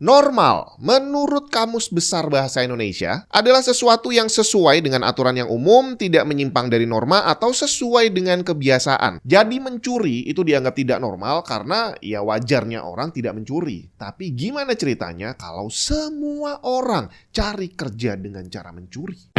Normal, menurut Kamus Besar Bahasa Indonesia, adalah sesuatu yang sesuai dengan aturan yang umum, tidak menyimpang dari norma, atau sesuai dengan kebiasaan. Jadi mencuri itu dianggap tidak normal karena ya wajarnya orang tidak mencuri. Tapi gimana ceritanya kalau semua orang cari kerja dengan cara mencuri?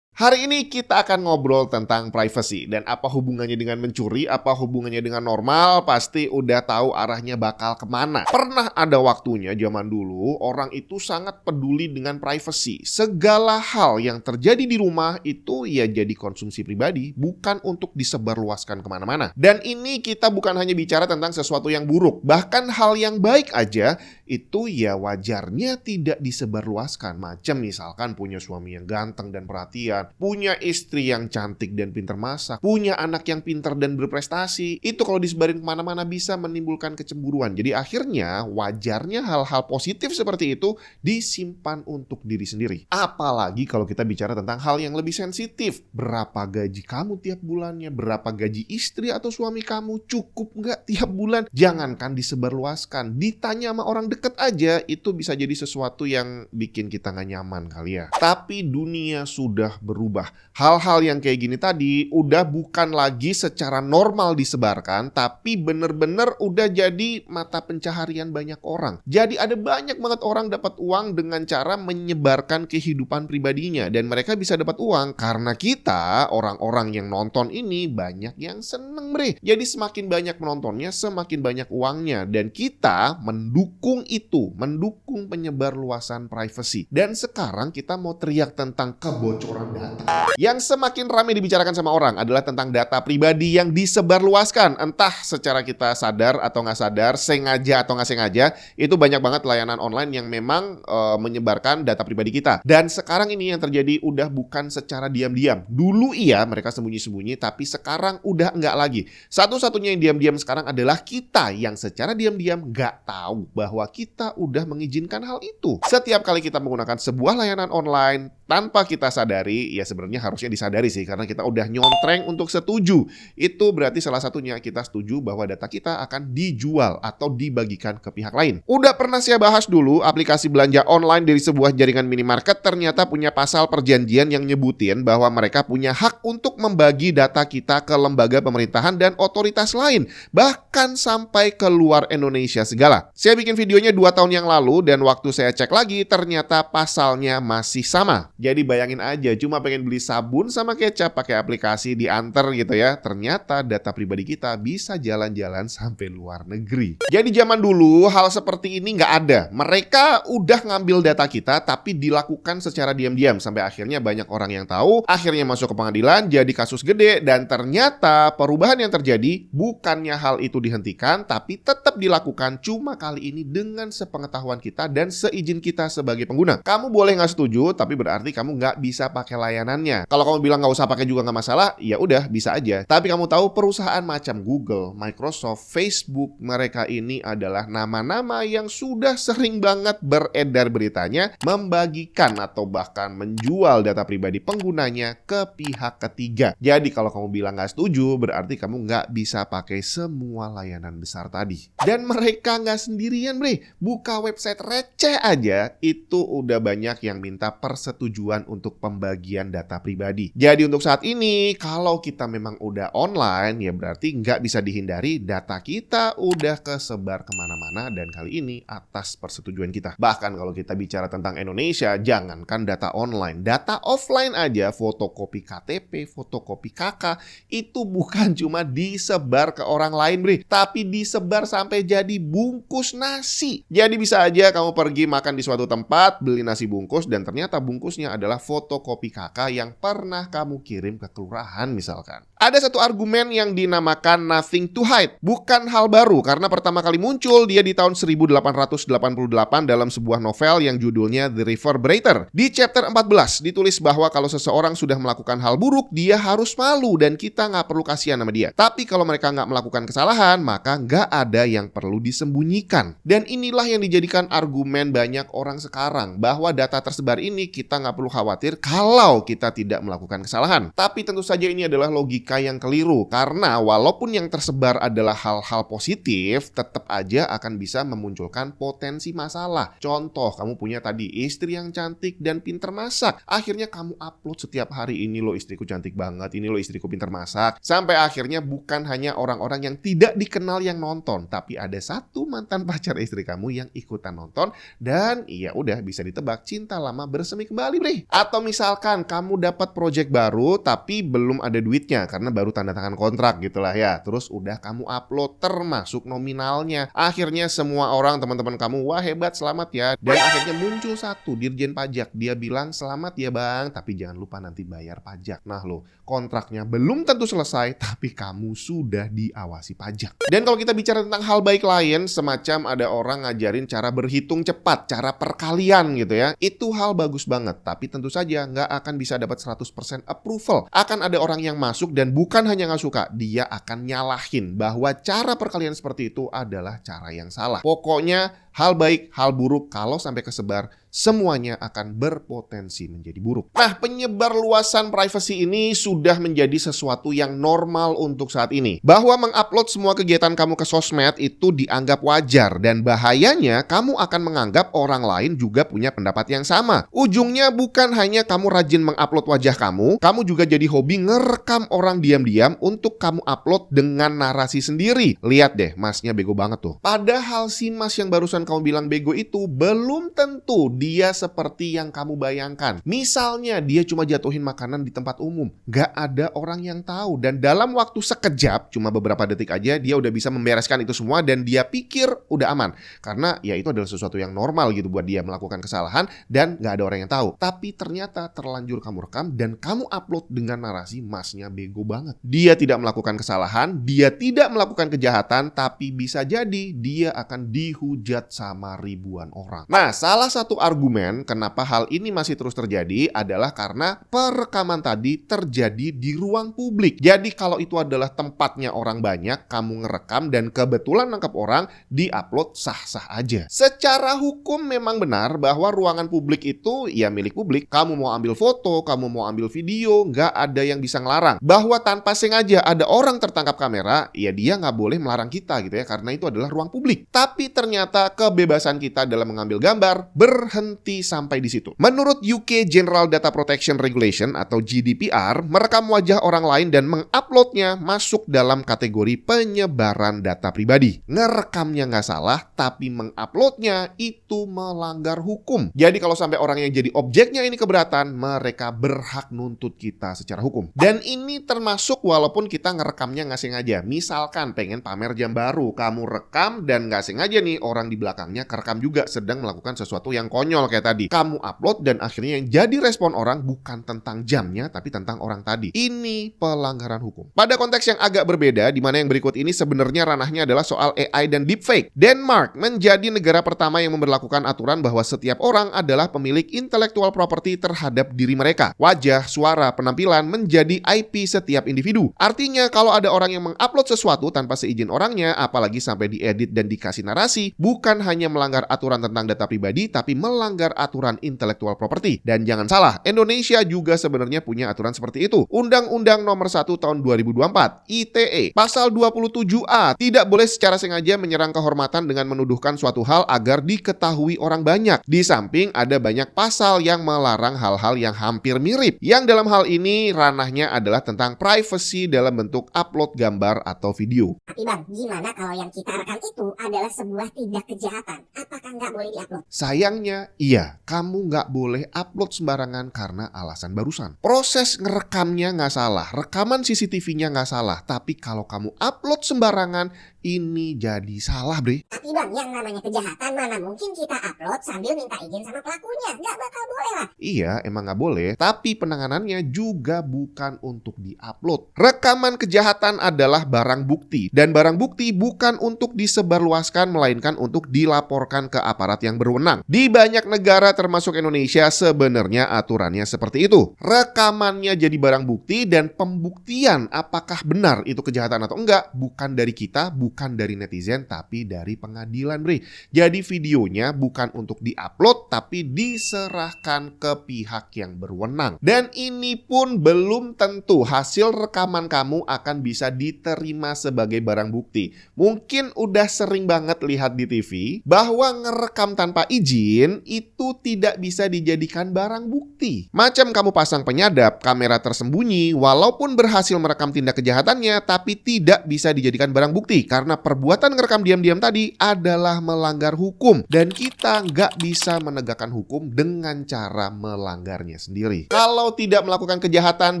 Hari ini kita akan ngobrol tentang privacy dan apa hubungannya dengan mencuri, apa hubungannya dengan normal, pasti udah tahu arahnya bakal kemana. Pernah ada waktunya zaman dulu orang itu sangat peduli dengan privacy. Segala hal yang terjadi di rumah itu ya jadi konsumsi pribadi, bukan untuk disebarluaskan kemana-mana. Dan ini kita bukan hanya bicara tentang sesuatu yang buruk, bahkan hal yang baik aja itu ya wajarnya tidak disebarluaskan. Macam misalkan punya suami yang ganteng dan perhatian, punya istri yang cantik dan pintar masak, punya anak yang pintar dan berprestasi. Itu kalau disebarin kemana-mana bisa menimbulkan kecemburuan. Jadi akhirnya wajarnya hal-hal positif seperti itu disimpan untuk diri sendiri. Apalagi kalau kita bicara tentang hal yang lebih sensitif. Berapa gaji kamu tiap bulannya? Berapa gaji istri atau suami kamu? Cukup nggak tiap bulan? Jangankan disebarluaskan, ditanya sama orang deket aja, itu bisa jadi sesuatu yang bikin kita nggak nyaman kali ya. Tapi dunia sudah berubah. Hal-hal yang kayak gini tadi udah bukan lagi secara normal disebarkan, tapi bener-bener udah jadi mata pencaharian banyak orang. Jadi ada banyak banget orang dapat uang dengan cara menyebarkan kehidupan pribadinya, dan mereka bisa dapat uang karena kita, orang-orang yang nonton ini banyak yang seneng bre. Jadi semakin banyak menontonnya, semakin banyak uangnya, dan kita mendukung itu, mendukung penyebar luasan privacy. Dan sekarang kita mau teriak tentang kebocoran data. Yang semakin ramai dibicarakan sama orang adalah tentang data pribadi yang disebarluaskan. Entah secara kita sadar atau nggak sadar, sengaja atau nggak sengaja, itu banyak banget layanan online yang memang menyebarkan data pribadi kita. Dan sekarang ini yang terjadi udah bukan secara diam-diam. Dulu iya mereka sembunyi-sembunyi, tapi sekarang udah nggak lagi. Satu-satunya yang diam-diam sekarang adalah kita yang secara diam-diam nggak tahu bahwa kita udah mengizinkan hal itu. Setiap kali kita menggunakan sebuah layanan online tanpa kita sadari, ya sebenarnya harusnya disadari sih, karena kita udah nyontreng untuk setuju. Itu berarti salah satunya kita setuju bahwa data kita akan dijual atau dibagikan ke pihak lain. Udah pernah saya bahas dulu, aplikasi belanja online dari sebuah jaringan minimarket ternyata punya pasal perjanjian yang nyebutin bahwa mereka punya hak untuk membagi data kita ke lembaga pemerintahan dan otoritas lain, bahkan sampai ke luar Indonesia segala. Saya bikin videonya 2 tahun yang lalu dan waktu saya cek lagi ternyata pasalnya masih sama. Jadi bayangin aja, cuma pengen beli sabun sama kecap pakai aplikasi diantar gitu ya. Ternyata data pribadi kita bisa jalan-jalan sampai luar negeri. Jadi zaman dulu hal seperti ini nggak ada. Mereka udah ngambil data kita tapi dilakukan secara diam-diam sampai akhirnya banyak orang yang tahu, akhirnya masuk ke pengadilan, jadi kasus gede, dan ternyata perubahan yang terjadi bukannya hal itu dihentikan tapi tetap dilakukan, cuma kali ini dengan sepengetahuan kita dan seizin kita sebagai pengguna. Kamu boleh nggak setuju, tapi berarti kamu nggak bisa pakai layanannya. Kalau kamu bilang nggak usah pakai juga nggak masalah, ya udah bisa aja. Tapi kamu tahu perusahaan macam Google, Microsoft, Facebook, mereka ini adalah nama-nama yang sudah sering banget beredar beritanya membagikan atau bahkan menjual data pribadi penggunanya ke pihak ketiga. Jadi kalau kamu bilang nggak setuju, berarti kamu nggak bisa pakai semua layanan besar tadi. Dan mereka nggak sendirian bre, buka website receh aja itu udah banyak yang minta persetujuan untuk pembagian data pribadi. Jadi untuk saat ini kalau kita memang udah online ya berarti nggak bisa dihindari data kita udah kesebar kemana-mana, dan kali ini atas persetujuan kita. Bahkan kalau kita bicara tentang Indonesia, jangankan data online, data offline aja, fotokopi KTP, fotokopi KK itu bukan cuma disebar ke orang lain bre, tapi disebar sampai jadi bungkus nasi. Jadi bisa aja kamu pergi makan di suatu tempat, beli nasi bungkus, dan ternyata bungkusnya adalah fotokopi KK yang pernah kamu kirim ke kelurahan misalkan. Ada satu argumen yang dinamakan nothing to hide. Bukan hal baru karena pertama kali muncul dia di tahun 1888 dalam sebuah novel yang judulnya The Reverberator. Di chapter 14 ditulis bahwa kalau seseorang sudah melakukan hal buruk, dia harus malu dan kita nggak perlu kasihan sama dia. Tapi kalau mereka nggak melakukan kesalahan, maka nggak ada yang perlu disembunyikan. Dan inilah yang dijadikan argumen banyak orang sekarang, bahwa data tersebar ini kita nggak perlu khawatir kalau kita tidak melakukan kesalahan. Tapi tentu saja ini adalah logika logika yang keliru. Karena walaupun yang tersebar adalah hal-hal positif, tetap aja akan bisa memunculkan potensi masalah. Contoh, kamu punya tadi istri yang cantik dan pinter masak. Akhirnya kamu upload setiap hari, ini loh istriku cantik banget, ini loh istriku pinter masak. Sampai akhirnya bukan hanya orang-orang yang tidak dikenal yang nonton, tapi ada satu mantan pacar istri kamu yang ikutan nonton, dan ya udah bisa ditebak cinta lama bersemi kembali, bre. Atau misalkan kamu dapat project baru tapi belum ada duitnya karena baru tanda tangan kontrak gitulah ya. Terus udah kamu upload termasuk nominalnya. Akhirnya semua orang, teman-teman kamu, wah hebat, selamat ya. Dan akhirnya muncul satu dirjen pajak, dia bilang selamat ya bang, tapi jangan lupa nanti bayar pajak. Nah lo, kontraknya belum tentu selesai tapi kamu sudah diawasi pajak. Dan kalau kita bicara tentang hal baik lain, semacam ada orang ngajarin cara berhitung cepat, cara perkalian gitu ya. Itu hal bagus banget, tapi tentu saja nggak akan bisa dapat 100% approval. Akan ada orang yang masuk dan bukan hanya nggak suka, dia akan nyalahin bahwa cara perkalian seperti itu adalah cara yang salah. Pokoknya hal baik, hal buruk kalau sampai kesebar, semuanya akan berpotensi menjadi buruk. Nah, penyebar luasan privasi ini sudah menjadi sesuatu yang normal untuk saat ini. Bahwa mengupload semua kegiatan kamu ke sosmed itu dianggap wajar, dan bahayanya kamu akan menganggap orang lain juga punya pendapat yang sama. Ujungnya bukan hanya kamu rajin mengupload wajah kamu juga jadi hobi ngerekam orang diam-diam untuk kamu upload dengan narasi sendiri. Lihat deh, masnya bego banget tuh. Padahal si mas yang barusan kamu bilang bego itu belum tentu dia seperti yang kamu bayangkan. Misalnya dia cuma jatuhin makanan di tempat umum, gak ada orang yang tahu, dan dalam waktu sekejap, cuma beberapa detik aja, dia udah bisa membereskan itu semua dan dia pikir udah aman. Karena ya itu adalah sesuatu yang normal gitu buat dia melakukan kesalahan dan gak ada orang yang tahu. Tapi ternyata terlanjur kamu rekam dan kamu upload dengan narasi masnya bego banget. Dia tidak melakukan kesalahan, dia tidak melakukan kejahatan, tapi bisa jadi dia akan dihujat sama ribuan orang. Nah, salah satu argumen kenapa hal ini masih terus terjadi adalah karena perekaman tadi terjadi di ruang publik. Jadi kalau itu adalah tempatnya orang banyak, kamu ngerekam dan kebetulan nangkep orang, di-upload sah-sah aja. Secara hukum memang benar bahwa ruangan publik itu ya milik publik. Kamu mau ambil foto, kamu mau ambil video, nggak ada yang bisa ngelarang. Bahwa tanpa sengaja ada orang tertangkap kamera, ya dia nggak boleh melarang kita gitu ya, karena itu adalah ruang publik. Tapi ternyata kebebasan kita dalam mengambil gambar berhenti sampai di situ. Menurut UK General Data Protection Regulation atau GDPR, merekam wajah orang lain dan menguploadnya masuk dalam kategori penyebaran data pribadi. Ngerekamnya nggak salah, tapi menguploadnya itu melanggar hukum. Jadi kalau sampai orang yang jadi objeknya ini keberatan, mereka berhak nuntut kita secara hukum. Dan ini termasuk walaupun kita ngerekamnya nggak sengaja. Misalkan pengen pamer jam baru, kamu rekam dan nggak sengaja nih orang di belakangnya kerekam juga sedang melakukan sesuatu yang konyol kayak tadi. Kamu upload dan akhirnya yang jadi respon orang bukan tentang jamnya tapi tentang orang tadi. Ini pelanggaran hukum. Pada konteks yang agak berbeda, di mana yang berikut ini sebenarnya ranahnya adalah soal AI dan deepfake. Denmark menjadi negara pertama yang memberlakukan aturan bahwa setiap orang adalah pemilik intellectual property terhadap diri mereka. Wajah, suara, penampilan menjadi IP setiap individu. Artinya kalau ada orang yang mengupload sesuatu tanpa seizin orangnya, apalagi sampai diedit dan dikasih narasi, bukan hanya melanggar aturan tentang data pribadi, tapi melanggar aturan intellectual property. Dan jangan salah, Indonesia juga sebenarnya punya aturan seperti itu. Undang-Undang Nomor 1 Tahun 2024, ITE, Pasal 27A, tidak boleh secara sengaja menyerang kehormatan dengan menuduhkan suatu hal agar diketahui orang banyak. Di samping ada banyak pasal yang melarang hal-hal yang hampir mirip. Yang dalam hal ini ranahnya adalah tentang privacy dalam bentuk upload gambar atau video. Tapi bang, gimana kalau yang kita rekam itu adalah sebuah tindak kejahatan? Apakah nggak boleh diupload? Sayangnya, iya, kamu nggak boleh upload sembarangan karena alasan barusan. Proses ngerekamnya nggak salah, rekaman CCTV-nya nggak salah, tapi kalau kamu upload sembarangan, ini jadi salah, bre. Tapi bang, yang namanya kejahatan mana mungkin kita upload sambil minta izin sama pelakunya? Nggak bakal boleh lah. Iya, emang nggak boleh, tapi penanganannya juga bukan untuk di-upload. Rekaman kejahatan adalah barang bukti, dan barang bukti bukan untuk disebarluaskan, melainkan untuk dilaporkan ke aparat yang berwenang. Di banyak negara termasuk Indonesia sebenarnya aturannya seperti itu. Rekamannya jadi barang bukti dan pembuktian apakah benar itu kejahatan atau enggak bukan dari kita, bukan bukan dari netizen tapi dari pengadilan, Bre. Jadi videonya bukan untuk diupload tapi diserahkan ke pihak yang berwenang. Dan ini pun belum tentu hasil rekaman kamu akan bisa diterima sebagai barang bukti. Mungkin udah sering banget lihat di TV bahwa ngerekam tanpa izin itu tidak bisa dijadikan barang bukti. Macam kamu pasang penyadap, kamera tersembunyi, walaupun berhasil merekam tindak kejahatannya, tapi tidak bisa dijadikan barang bukti karena perbuatan ngerekam diam-diam tadi adalah melanggar hukum dan kita nggak bisa menegakkan hukum dengan cara melanggarnya sendiri. Kalau tidak melakukan kejahatan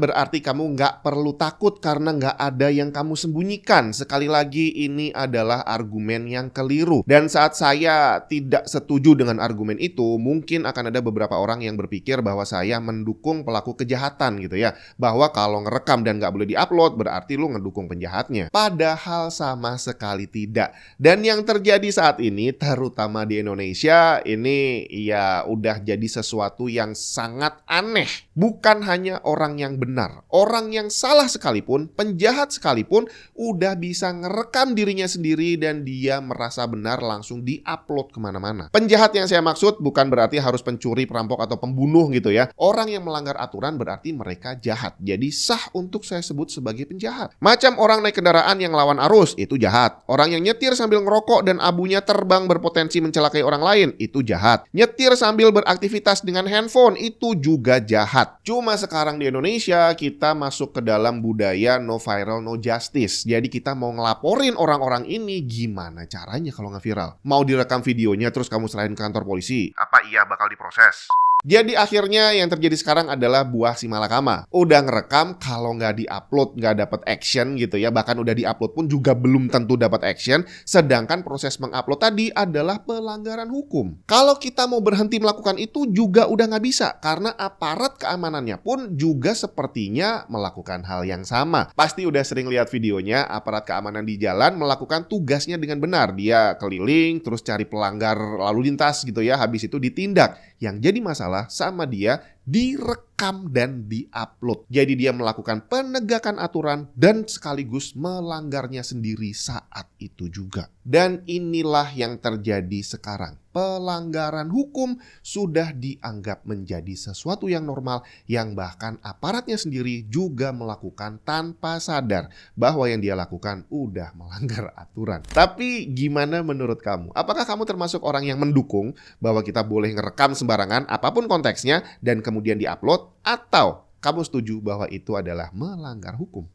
berarti kamu nggak perlu takut karena nggak ada yang kamu sembunyikan. Sekali lagi ini adalah argumen yang keliru dan saat saya tidak setuju dengan argumen itu, mungkin akan ada beberapa orang yang berpikir bahwa saya mendukung pelaku kejahatan gitu ya, bahwa kalau ngerekam dan nggak boleh diupload berarti lu ngedukung penjahatnya. Padahal sama sekali tidak. Dan yang terjadi saat ini terutama di Indonesia ini ya udah jadi sesuatu yang sangat aneh. Bukan hanya orang yang benar, orang yang salah sekalipun, penjahat sekalipun udah bisa ngerekam dirinya sendiri dan dia merasa benar langsung diupload kemana-mana. Penjahat yang saya maksud bukan berarti harus pencuri, perampok atau pembunuh gitu ya. Orang yang melanggar aturan berarti mereka jahat. Jadi sah untuk saya sebut sebagai penjahat. Macam orang naik kendaraan yang lawan arus, itu jahat. Orang yang nyetir sambil ngerokok dan abunya terbang berpotensi mencelakai orang lain, itu jahat. Nyetir sambil beraktivitas dengan handphone, itu juga jahat. Cuma sekarang di Indonesia kita masuk ke dalam budaya no viral no justice. Jadi kita mau ngelaporin orang-orang ini gimana caranya kalau nggak viral? Mau direkam videonya terus kamu serahin ke kantor polisi? Apa iya bakal diproses? Jadi akhirnya yang terjadi sekarang adalah buah si malakama. Udah ngerekam, kalau nggak diupload nggak dapat action gitu ya. Bahkan udah diupload pun juga belum tentu dapat action. Sedangkan proses mengupload tadi adalah pelanggaran hukum. Kalau kita mau berhenti melakukan itu juga udah nggak bisa. Karena aparat keamanannya pun juga sepertinya melakukan hal yang sama. Pasti udah sering lihat videonya, aparat keamanan di jalan melakukan tugasnya dengan benar. Dia keliling, terus cari pelanggar lalu lintas gitu ya. Habis itu ditindak. Yang jadi masalah sama dia direkam dan diupload. Jadi dia melakukan penegakan aturan dan sekaligus melanggarnya sendiri saat itu juga. Dan inilah yang terjadi sekarang. Pelanggaran hukum sudah dianggap menjadi sesuatu yang normal yang bahkan aparatnya sendiri juga melakukan tanpa sadar bahwa yang dia lakukan udah melanggar aturan. Tapi gimana menurut kamu? Apakah kamu termasuk orang yang mendukung bahwa kita boleh ngerekam sembarangan apapun konteksnya dan kemudian diupload, atau kamu setuju bahwa itu adalah melanggar hukum?